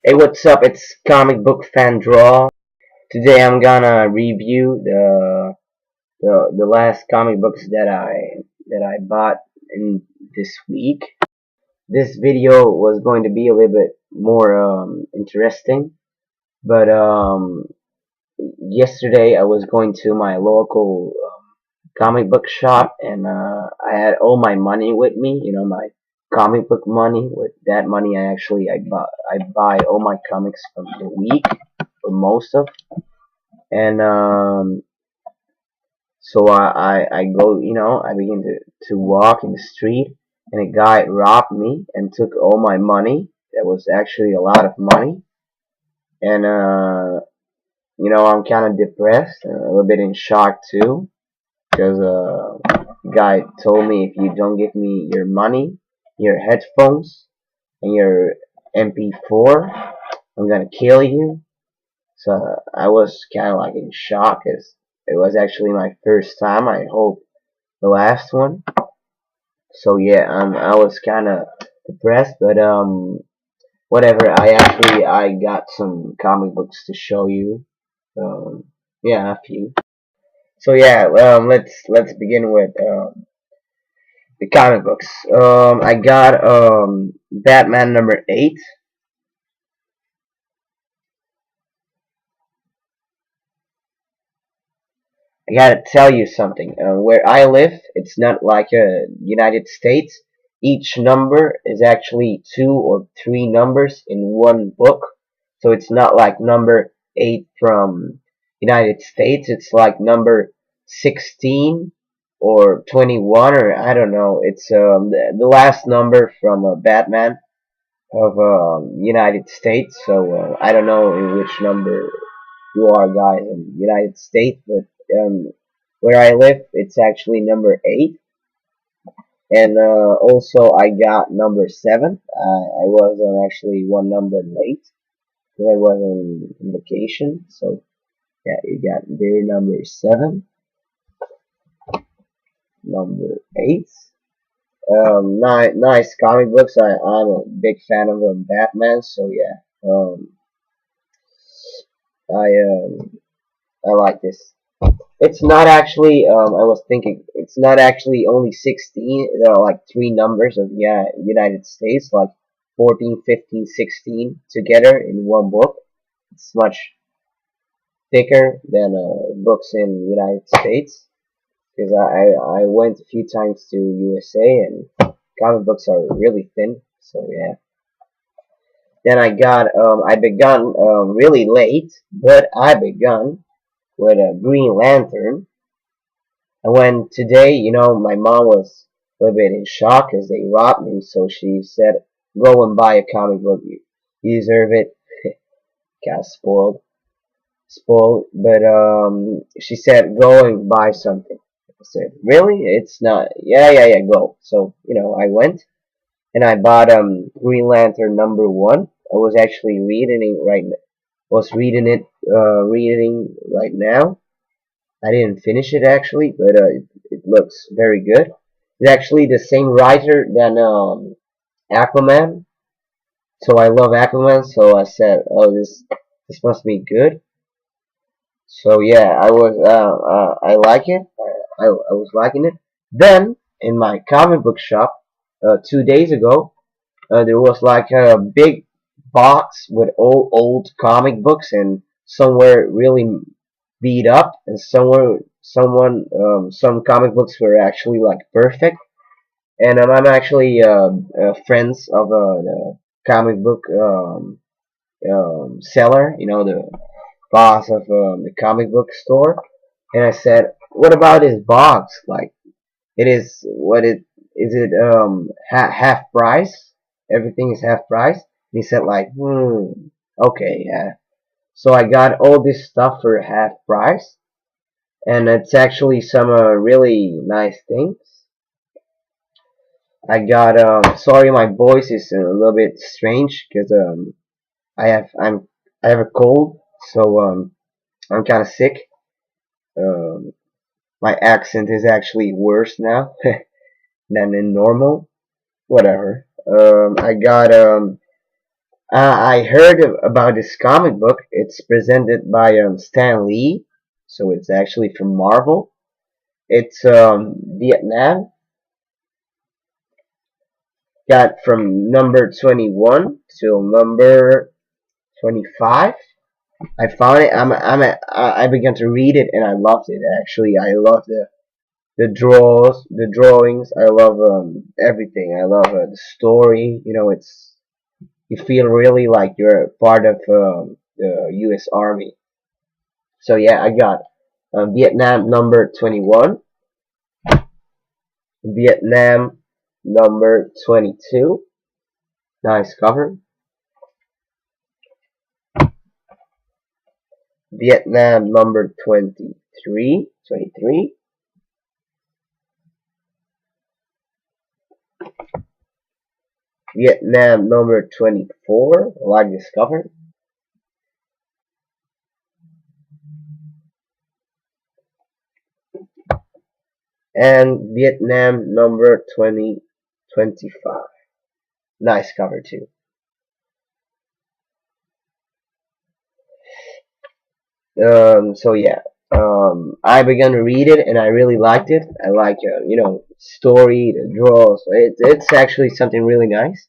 Hey, what's up? It's Comic Book Fan Draw. Today I'm gonna review the last comic books that I bought in this week. This video was going to be a little bit more interesting, but yesterday I was going to my local comic book shop, and I had all my money with me. My comic book money. With that money, I buy all my comics from the week, or most of. And so I go, I begin to walk in the street, and a guy robbed me and took all my money. That was actually a lot of money. And I'm kind of depressed and a little bit in shock too, because guy told me, if you don't give me your money, your headphones, and your MP4, I'm gonna kill you. So I was kind of like in shock, as it was actually my first time. I hope the last one. So yeah, I was kind of depressed, but whatever. I got some comic books to show you. Um, yeah, a few. So yeah, let's begin with the comic books. I got Batman #8. I gotta tell you something. Where I live, it's not like United States. Each number is actually two or three numbers in one book. So it's not like number 8 from United States. It's like number 16 or 21, or I don't know. It's the last number from Batman of United States. So I don't know in which number you are, guys, in the United States, but where I live, it's actually number 8. And also, I got number 7. I was actually one number late because I was on vacation. So yeah, you got there number 7, number 8. Nice comic books. I'm a big fan of Batman. So yeah, I I like this. It's not actually, I was thinking, it's not actually only 16. There are like three numbers of, yeah, United States, like 14, 15, 16 together in one book. It's much thicker than books in United States, because I went a few times to USA, and comic books are really thin. So yeah. Then I begun really late, but I begun with a Green Lantern. And when today, my mom was a little bit in shock as they robbed me, so she said, "Go and buy a comic book. You deserve it." Got spoiled. But she said, "Go and buy something." I said, "Really? It's not." Yeah. Go. So I went and I bought Green Lantern #1. I was actually reading it right. Was reading right now. I didn't finish it actually, but it looks very good. It's actually the same writer than Aquaman, so I love Aquaman. So I said, "Oh, this must be good." So yeah, I like it. I was liking it. Then in my comic book shop 2 days ago, there was like a big box with old comic books, and somewhere really beat up, and some comic books were actually like perfect. And I'm actually friends of the comic book seller, the boss of the comic book store. And I said, "What about this box? Like, it is what it is it half price? Everything is half price?" And he said like, okay, yeah. So I got all this stuff for half price, and it's actually some really nice things. I got sorry, my voice is a little bit strange because I have I'm I have a cold, so I'm kind of sick. Um, my accent is actually worse now than in normal. Whatever. I got I heard about this comic book. It's presented by Stan Lee, so it's actually from Marvel. It's Vietnam. Got from number 21 till number 25. I found it. I began to read it and I loved it. Actually, I love the drawings. I love everything. I love the story. You know, it's you feel really like you're part of the U.S. Army. So yeah, I got Vietnam number 21, Vietnam number 22. Nice cover. Vietnam number 23. Vietnam number 24. I like this cover. And Vietnam number 2025. Nice cover too. So yeah, I began to read it and I really liked it. I like story, the draws. It's actually something really nice.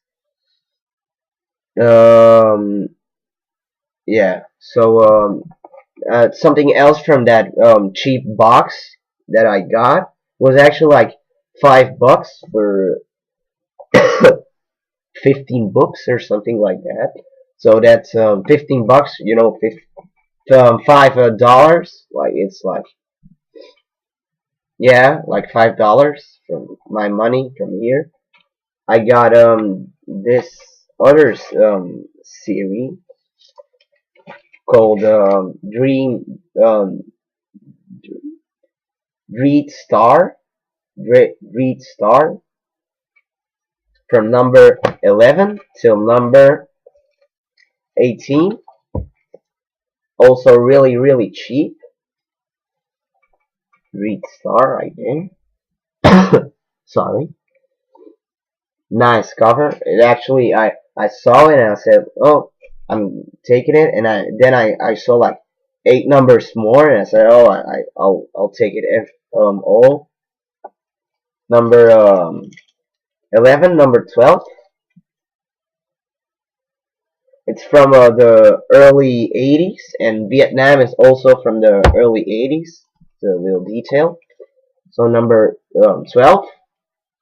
Um, yeah. So something else from that cheap box that I got was actually like $5 for 15 books or something like that. So that's $15. $5. Like it's like yeah, like $5 from my money from here. I got this other series called Dread Star. Dread Star from number 11 till number 18. Also really cheap. Dread Star, I think. Sorry. Nice cover. It actually I saw it and I said, oh, I'm taking it, and I saw like 8 numbers more, and I said, oh, I'll take it if all number 11, number 12. It's from the early 80s, and Vietnam is also from the early 80s. The little detail. So number 12,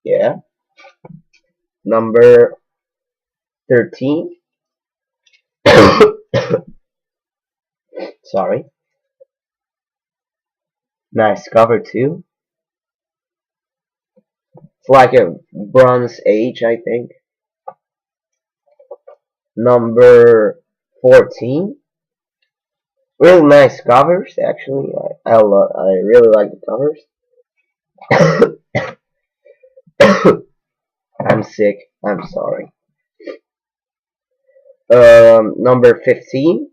yeah. Number 13. Sorry. Nice cover too. It's like a Bronze Age, I think. Number 14. Really nice covers, actually. I really like the covers. I'm sick. I'm sorry. Number 15.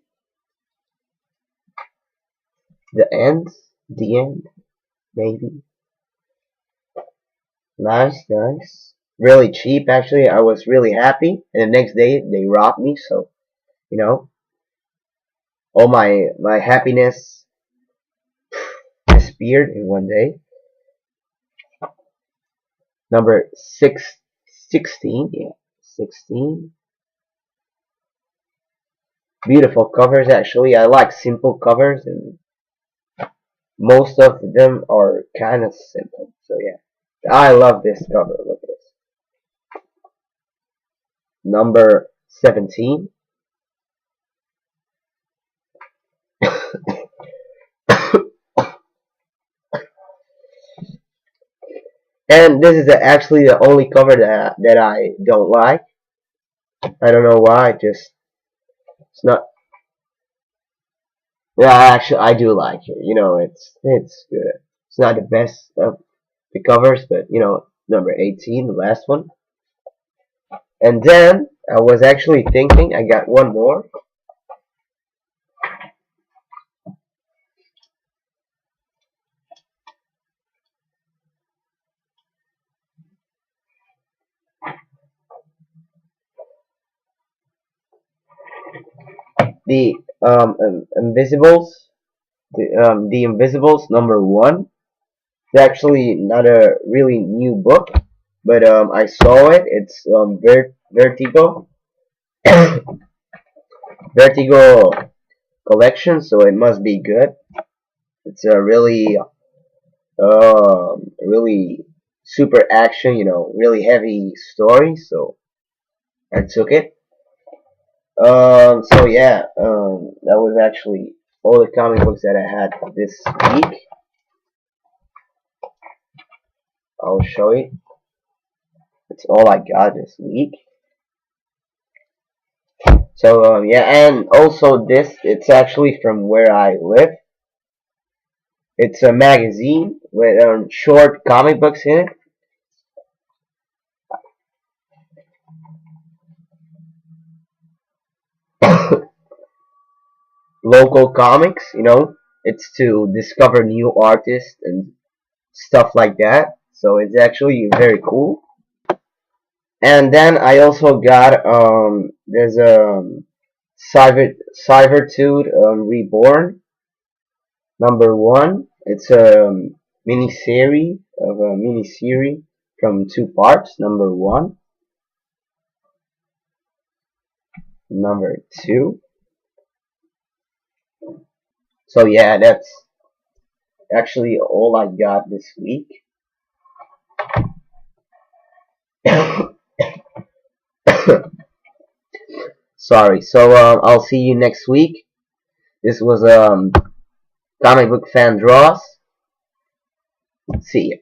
The End. The End, maybe. Nice. Really cheap, actually. I was really happy. And the next day, they robbed me, so, you know, all my happiness disappeared in one day. Number 16, yeah, 16. Beautiful covers, actually. I like simple covers, and most of them are kind of simple. So yeah, I love this cover. Look at this. Number 17. And this is actually the only cover that I don't like. I don't know why. Just it's not. Yeah, actually, I do like it. It's good. It's not the best of the covers, but number 18, the last one. And then I was actually thinking I got one more. the Invisibles, the Invisibles #1. It's actually not a really new book, but I saw it. It's Vertigo, Vertigo collection, so it must be good. It's a really super action, really heavy story. So I took it. So yeah, that was actually all the comic books that I had this week. I'll show you. It's all I got this week. So yeah, and also this, it's actually from where I live. It's a magazine with short comic books in it. Local comics, it's to discover new artists and stuff like that. So it's actually very cool. And then I also got there's a Cybertude Reborn #1. It's a mini series from 2 parts. #1, #2. So yeah, that's actually all I got this week. Sorry. So I'll see you next week. This was Comic Book Fan Draws. See ya.